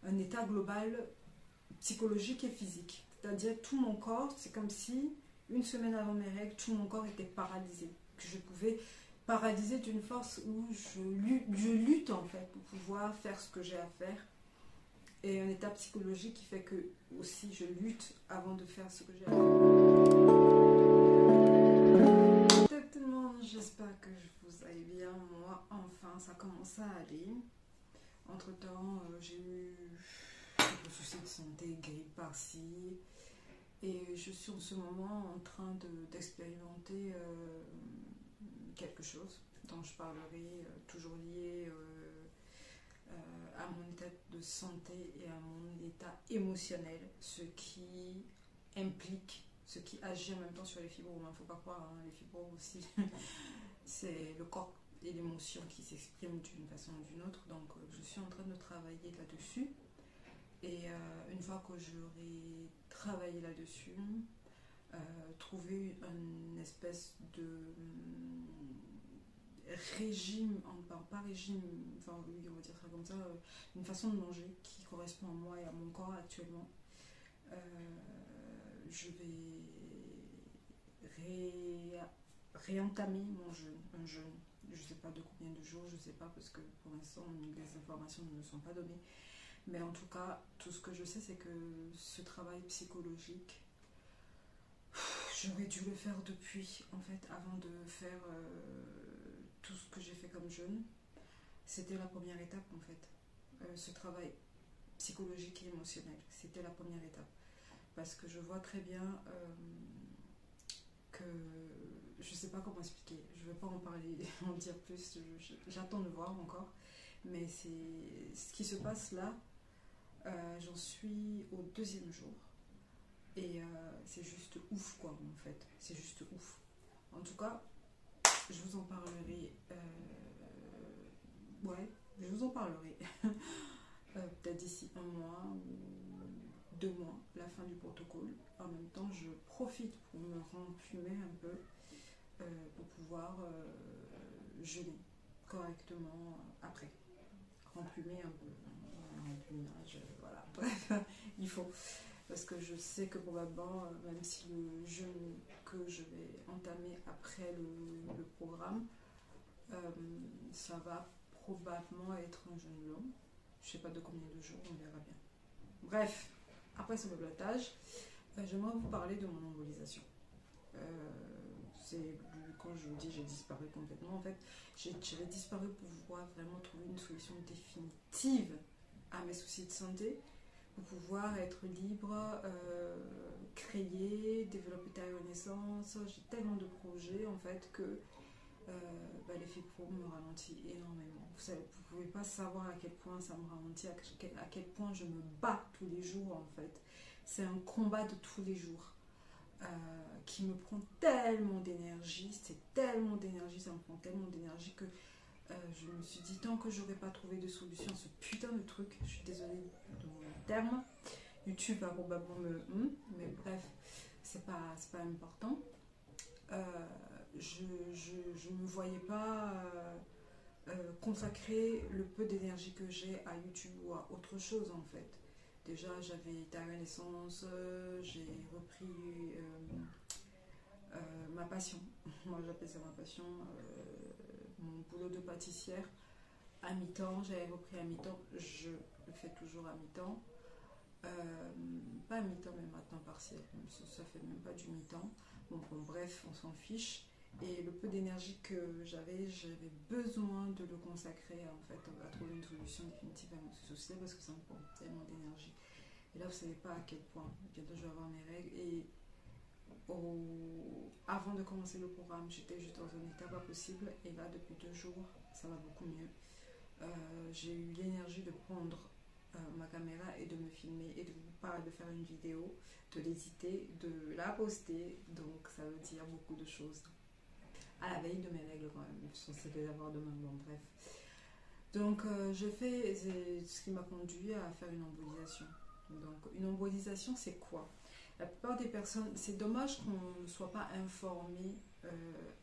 un état global psychologique et physique. C'est-à-dire tout mon corps, c'est comme si une semaine avant mes règles, tout mon corps était paralysé. Que je pouvais paralyser d'une force où je lutte en fait pour pouvoir faire ce que j'ai à faire. Et un état psychologique qui fait que aussi je lutte avant de faire ce que j'ai à faire. Tout le monde, j'espère que vous allez bien. Moi, enfin, ça commence à aller. Entre temps, j'ai eu quelques soucis de santé, grippe par-ci. Et je suis en ce moment en train d'expérimenter quelque chose dont je parlerai, toujours lié à mon état de santé et à mon état émotionnel, ce qui implique, ce qui agit en même temps sur les fibromes. Il ne faut pas croire, hein, les fibromes aussi, c'est le corps et l'émotion qui s'expriment d'une façon ou d'une autre. Donc je suis en train de travailler là-dessus. Et une fois que j'aurai travaillé là-dessus, trouver une espèce de régime, pas régime, enfin oui, on va dire ça comme ça, une façon de manger qui correspond à moi et à mon corps actuellement. Je vais réentamer mon jeûne, un jeûne. Je ne sais pas de combien de jours, je ne sais pas parce que pour l'instant les informations ne me sont pas données. Mais en tout cas, tout ce que je sais, c'est que ce travail psychologique, j'aurais dû le faire depuis, en fait, avant de faire tout ce que j'ai fait comme jeûne. C'était la première étape, en fait. Ce travail psychologique et émotionnel, c'était la première étape. Parce que je vois très bien que je ne sais pas comment expliquer. Je ne vais pas en parler, en dire plus. J'attends de voir encore. Mais c'est ce qui se passe là. J'en suis au 2e jour et c'est juste ouf quoi en fait, c'est juste ouf. En tout cas, je vous en parlerai, ouais, je vous en parlerai peut-être d'ici 1 mois ou 2 mois, la fin du protocole. En même temps, je profite pour me remplumer un peu pour pouvoir jeûner correctement après. Remplumer un peu. Remplumage, voilà, bref, il faut. Parce que je sais que probablement, même si le jeûne que je vais entamer après le programme, ça va probablement être un jeûne long. Je ne sais pas de combien de jours, on verra bien. Bref, après ce blablatage, j'aimerais vous parler de mon embolisation. C'est quand je vous dis j'ai disparu complètement, en fait, j'ai disparu pour pouvoir vraiment trouver une solution définitive à mes soucis de santé, pour pouvoir être libre, créer, développer ta renaissance. J'ai tellement de projets en fait que les fibromes me ralentissent énormément. Vous ne pouvez pas savoir à quel point ça me ralentit, à quel point je me bats tous les jours en fait. C'est un combat de tous les jours qui me prend tellement d'énergie, ça me prend tellement d'énergie que je me suis dit, tant que j'aurais pas trouvé de solution à ce putain de truc, je suis désolée de mon terme, YouTube va probablement mais bref, c'est pas important. Je ne me voyais pas consacrer le peu d'énergie que j'ai à YouTube ou à autre chose en fait. Déjà j'avais ta renaissance, j'ai repris ma passion, moi j'appelle ça ma passion, mon boulot de pâtissière à mi-temps, j'avais repris à mi-temps, je le fais toujours à mi-temps, pas à mi-temps même à temps partiel, ça fait même pas du mi-temps, bon, bref on s'en fiche, et le peu d'énergie que j'avais besoin de le consacrer en fait à trouver une solution définitive à mon souci parce que ça me prend tellement d'énergie, et là vous savez pas à quel point, bientôt je vais avoir mes règles, et avant de commencer le programme, j'étais juste dans un état pas possible, et là depuis 2 jours, ça va beaucoup mieux. J'ai eu l'énergie de prendre ma caméra et de me filmer et de vous parler, de faire une vidéo, de l'hésiter, de la poster, donc ça veut dire beaucoup de choses. À la veille de mes règles quand même, je suis censée les avoir demain, bon bref. Donc j'ai fait ce qui m'a conduit à faire une embolisation. Donc une embolisation c'est quoi? La plupart des personnes, c'est dommage qu'on ne soit pas informé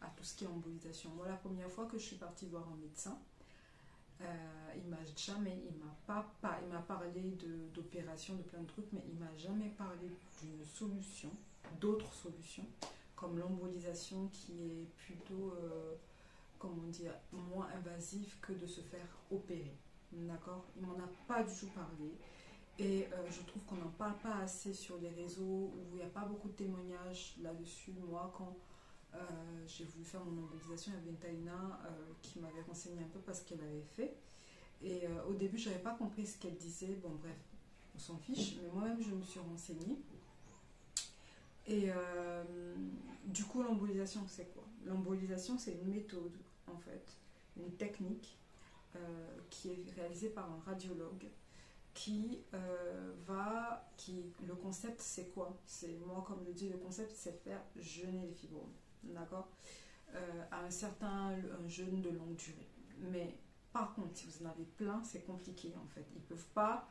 à tout ce qui est embolisation. Moi, la première fois que je suis partie voir un médecin, Il m'a parlé d'opérations, de plein de trucs, mais il m'a jamais parlé d'une solution, d'autres solutions, comme l'embolisation qui est plutôt, comment dire, moins invasive que de se faire opérer. D'accord? Il m'en a pas du tout parlé. Et je trouve qu'on n'en parle pas assez sur les réseaux, où il n'y a pas beaucoup de témoignages là-dessus. Moi, quand j'ai voulu faire mon embolisation, il y avait une Taïna qui m'avait renseigné un peu parce qu'elle avait fait. Et au début, je n'avais pas compris ce qu'elle disait. Bon, bref, on s'en fiche. Mais moi-même, je me suis renseignée. Et du coup, l'embolisation, c'est quoi? L'embolisation, c'est une méthode, en fait, une technique qui est réalisée par un radiologue le concept, c'est quoi? C'est, moi, comme je dis, le concept, c'est faire jeûner les fibromes. D'accord? À un jeûne de longue durée. Mais par contre, si vous en avez plein, c'est compliqué en fait. Ils peuvent pas.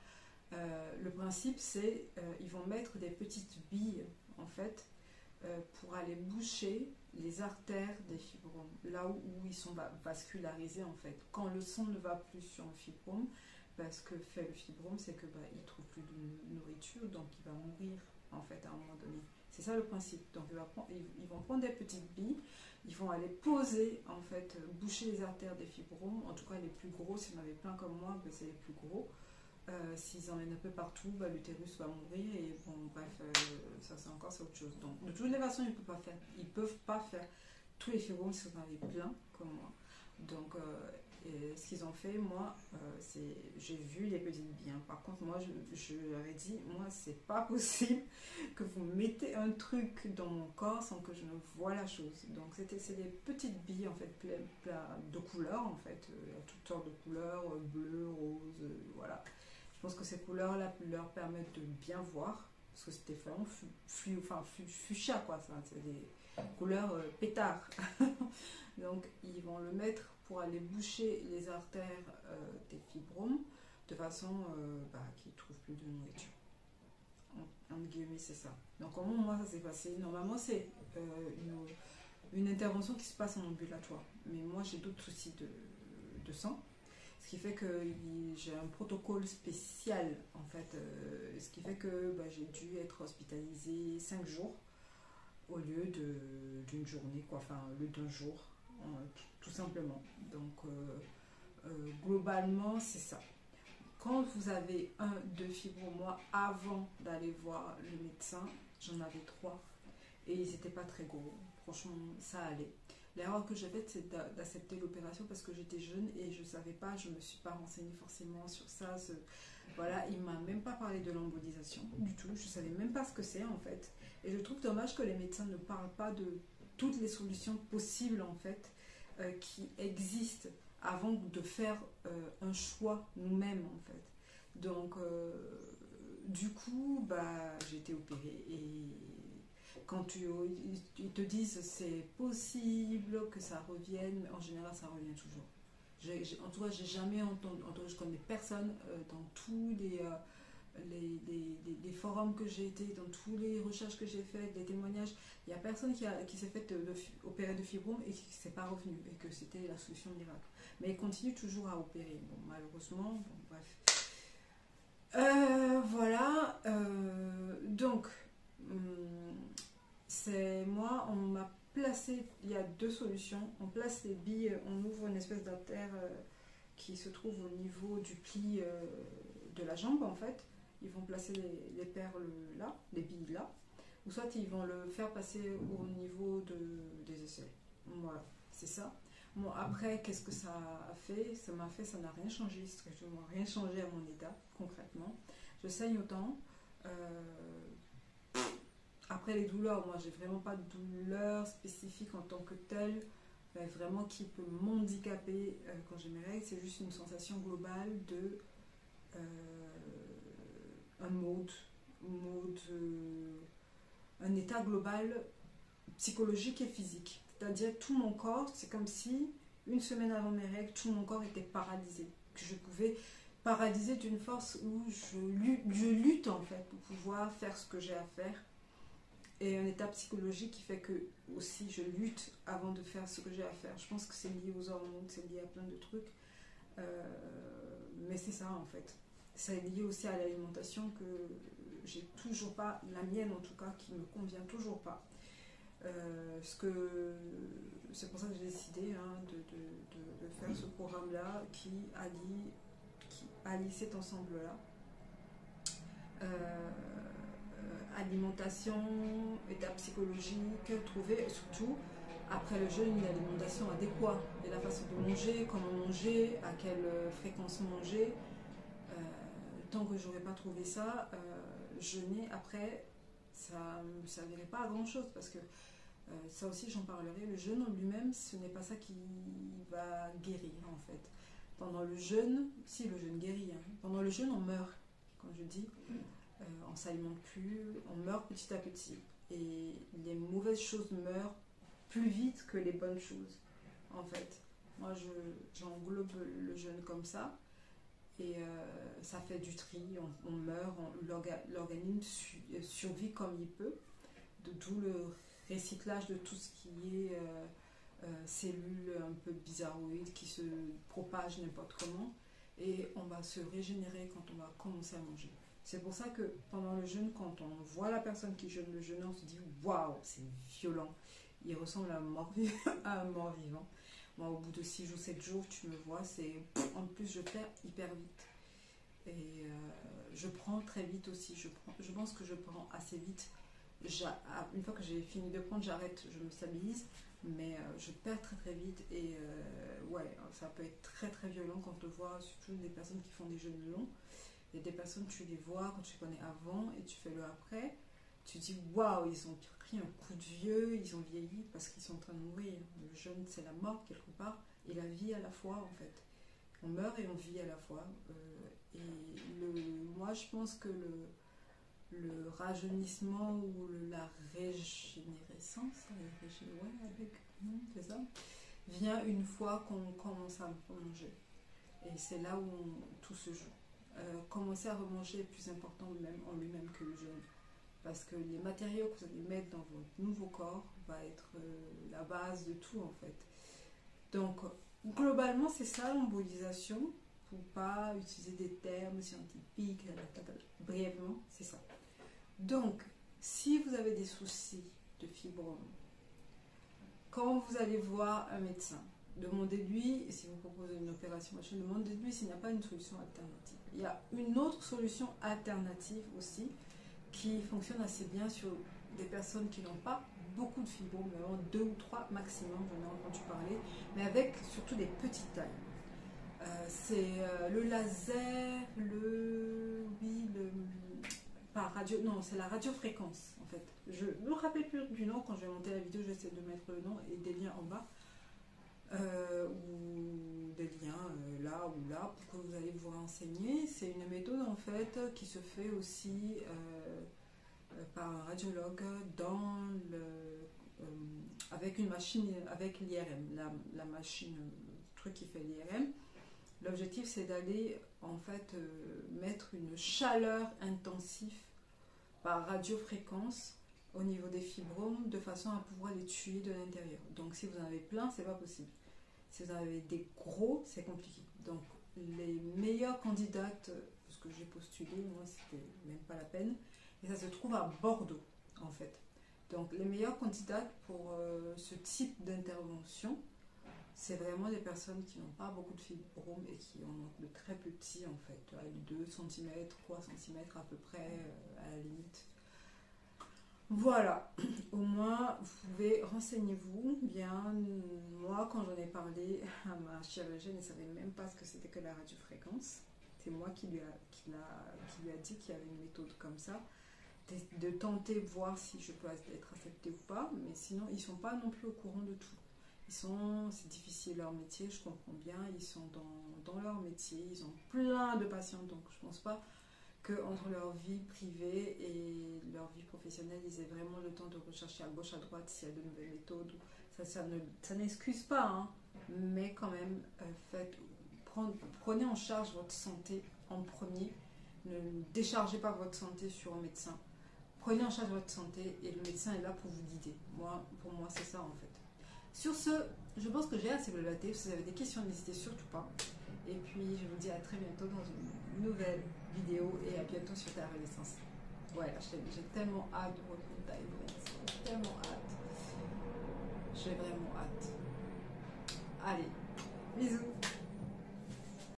Le principe, c'est ils vont mettre des petites billes en fait pour aller boucher les artères des fibromes, là où ils sont vascularisés en fait. Quand le sang ne va plus sur le fibrome, ce que fait le fibrome, c'est que il trouve plus de nourriture, donc il va mourir en fait à un moment donné. C'est ça le principe. Donc ils vont prendre des petites billes, ils vont aller poser en fait, boucher les artères des fibromes, en tout cas les plus gros. S'il y en avait plein comme moi, c'est les plus gros. S'ils en mettent un peu partout, l'utérus va mourir et bon bref, ça c'est autre chose. Donc de toutes les façons, ils peuvent pas faire tous les fibromes si vous en avez plein comme moi. Donc et ce qu'ils ont fait, moi, j'ai vu les petites billes. Par contre, moi, je leur ai dit, moi, c'est pas possible que vous mettez un truc dans mon corps sans que je ne vois la chose. Donc, c'est des petites billes, en fait, plein de couleurs, en fait. Il y a toutes sortes de couleurs, bleu, rose, voilà. Je pense que ces couleurs-là leur permettent de bien voir, parce que c'était vraiment fuchsia, quoi. C'est des couleurs pétard. Donc, ils vont le mettre pour aller boucher les artères des fibromes de façon qu'ils ne trouvent plus de nourriture. En guillemets, c'est ça. Donc, comment moi ça s'est passé? Normalement, c'est une intervention qui se passe en ambulatoire. Mais moi, j'ai d'autres soucis de sang. Ce qui fait que j'ai un protocole spécial, en fait. Ce qui fait que j'ai dû être hospitalisée 5 jours au lieu d'une journée, quoi. Enfin, au lieu d'un jour. Tout simplement. Donc, globalement, c'est ça. Quand vous avez 2 fibromes, moi, avant d'aller voir le médecin, j'en avais 3. Et ils n'étaient pas très gros. Franchement, ça allait. L'erreur que j'ai faite, c'est d'accepter l'opération parce que j'étais jeune et je ne savais pas, je ne me suis pas renseignée forcément sur ça. Voilà, il ne m'a même pas parlé de l'embolisation du tout. Je ne savais même pas ce que c'est en fait. Et je trouve dommage que les médecins ne parlent pas de toutes les solutions possibles en fait qui existent avant de faire un choix nous-mêmes en fait. Donc du coup j'ai été opérée et quand ils te disent c'est possible que ça revienne, mais en général ça revient toujours. En tout cas j'ai jamais entendu, je connais personne dans tous les forums que j'ai été, dans toutes les recherches que j'ai faites, les témoignages, il n'y a personne qui s'est fait opérer de fibrome et qui ne s'est pas revenu et que c'était la solution miracle. Mais ils continuent toujours à opérer. Bon, malheureusement, bon, bref. Voilà. Donc, c'est moi, on m'a placé, il y a 2 solutions. On place les billes, on ouvre une espèce d'artère qui se trouve au niveau du pli de la jambe en fait. Ils vont placer les perles là, les billes là, ou soit ils vont le faire passer au niveau des aisselles. Voilà, c'est ça. Bon, après, qu'est-ce que ça a fait? Ça n'a rien changé, strictement rien changé à mon état, concrètement. Je saigne autant. Après, les douleurs, moi, j'ai vraiment pas de douleur spécifique en tant que telle, vraiment qui peut m'handicaper quand j'ai mes règles. C'est juste une sensation globale de un état global psychologique et physique. C'est-à-dire tout mon corps, c'est comme si une semaine avant mes règles, tout mon corps était paralysé. Que je pouvais paralyser d'une force où je lutte en fait pour pouvoir faire ce que j'ai à faire. Et un état psychologique qui fait que aussi je lutte avant de faire ce que j'ai à faire. Je pense que c'est lié aux hormones, c'est lié à plein de trucs. Mais c'est ça en fait. C'est lié aussi à l'alimentation que j'ai toujours pas, la mienne en tout cas, qui me convient toujours pas. C'est pour ça que j'ai décidé de faire ce programme-là qui allie cet ensemble-là. Alimentation, état psychologique, trouver surtout après le jeûne une alimentation adéquate et la façon de manger, comment manger, à quelle fréquence manger. Tant que j'aurais pas trouvé ça, jeûner après, ça ne me servirait pas à grand chose parce que ça aussi j'en parlerai, le jeûne en lui-même ce n'est pas ça qui va guérir en fait. Pendant le jeûne, si le jeûne guérit, hein, pendant le jeûne on meurt, comme je dis, on ne s'alimente plus, on meurt petit à petit et les mauvaises choses meurent plus vite que les bonnes choses en fait. Moi j'englobe le jeûne comme ça. Et ça fait du tri, on meurt, l'organisme survit comme il peut, d'où le recyclage de tout ce qui est cellules un peu bizarroïdes qui se propagent n'importe comment, et on va se régénérer quand on va commencer à manger. C'est pour ça que pendant le jeûne, quand on voit la personne qui jeûne le jeûne, on se dit waouh, c'est violent, il ressemble à un mort vivant. Moi, au bout de 6 jours, 7 jours, tu me vois, en plus, je perds hyper vite. Et je prends très vite aussi. Je pense que je prends assez vite. Une fois que j'ai fini de prendre, j'arrête, je me stabilise. Mais je perds très très vite. Et ouais, ça peut être très très violent quand on te voit, surtout des personnes qui font des jeûnes longs. Et des personnes, tu les vois quand tu les connais avant et tu fais le après. Tu dis waouh, ils ont pris un coup de vieux, ils ont vieilli parce qu'ils sont en train de mourir. Le jeûne, c'est la mort quelque part et la vie à la fois en fait. On meurt et on vit à la fois. Moi, je pense que le rajeunissement ou la régénérescence, c'est ça, vient une fois qu'on commence à manger. Et c'est là où tout se joue. Commencer à remanger est plus important même en lui-même que le jeûne. Parce que les matériaux que vous allez mettre dans votre nouveau corps va être la base de tout en fait. Donc globalement c'est ça l'embolisation, pour pas utiliser des termes scientifiques, brièvement c'est ça. Donc si vous avez des soucis de fibrome, quand vous allez voir un médecin, demandez-lui, et si vous proposez une opération machin, demandez-lui s'il n'y a pas une solution alternative. Il y a une autre solution alternative aussi qui fonctionne assez bien sur des personnes qui n'ont pas beaucoup de fibromes, vraiment 2 ou 3 maximum, j'en ai entendu parler, mais avec surtout des petites tailles. C'est le laser, c'est la radiofréquence en fait. Je ne me rappelle plus du nom, quand je vais monter la vidéo, j'essaie de mettre le nom et des liens en bas. Ou des liens là ou là pour que vous allez vous renseigner. C'est une méthode en fait qui se fait aussi par un radiologue avec une machine, avec l'IRM, la machine, le truc qui fait l'IRM. L'objectif c'est d'aller en fait mettre une chaleur intensive par radiofréquence au niveau des fibromes de façon à pouvoir les tuer de l'intérieur. Donc si vous en avez plein, c'est pas possible. Si vous en avez des gros, c'est compliqué. Donc les meilleures candidates, parce que j'ai postulé, moi c'était même pas la peine, et ça se trouve à Bordeaux en fait. Donc les meilleures candidates pour ce type d'intervention, c'est vraiment des personnes qui n'ont pas beaucoup de fibromes et qui en ont de très petits en fait, avec 2 cm, 3 cm à peu près à la limite. Voilà, au moins vous pouvez, renseignez-vous bien. Moi quand j'en ai parlé à ma chirurgienne, elle ne savait même pas ce que c'était que la radiofréquence. C'est moi qui lui a dit qu'il y avait une méthode comme ça, de tenter de voir si je peux être acceptée ou pas, mais sinon ils ne sont pas non plus au courant de tout. C'est difficile leur métier, je comprends bien, ils sont dans leur métier, ils ont plein de patients, donc je ne pense pas qu'entre leur vie privée et leur vie professionnelle, ils aient vraiment le temps de rechercher à gauche, à droite s'il y a de nouvelles méthodes. Ça n'excuse pas, hein, mais quand même, prenez en charge votre santé en premier. Ne déchargez pas votre santé sur un médecin. Prenez en charge votre santé et le médecin est là pour vous guider. Pour moi, c'est ça en fait. Sur ce, je pense que j'ai assez blablaté. Si vous avez des questions, n'hésitez surtout pas. Et puis, je vous dis à très bientôt dans une nouvelle vidéo et à bientôt sur ta renaissance. Voilà, j'ai tellement hâte de reprendre Taïwan. J'ai tellement hâte. J'ai vraiment hâte. Allez, bisous.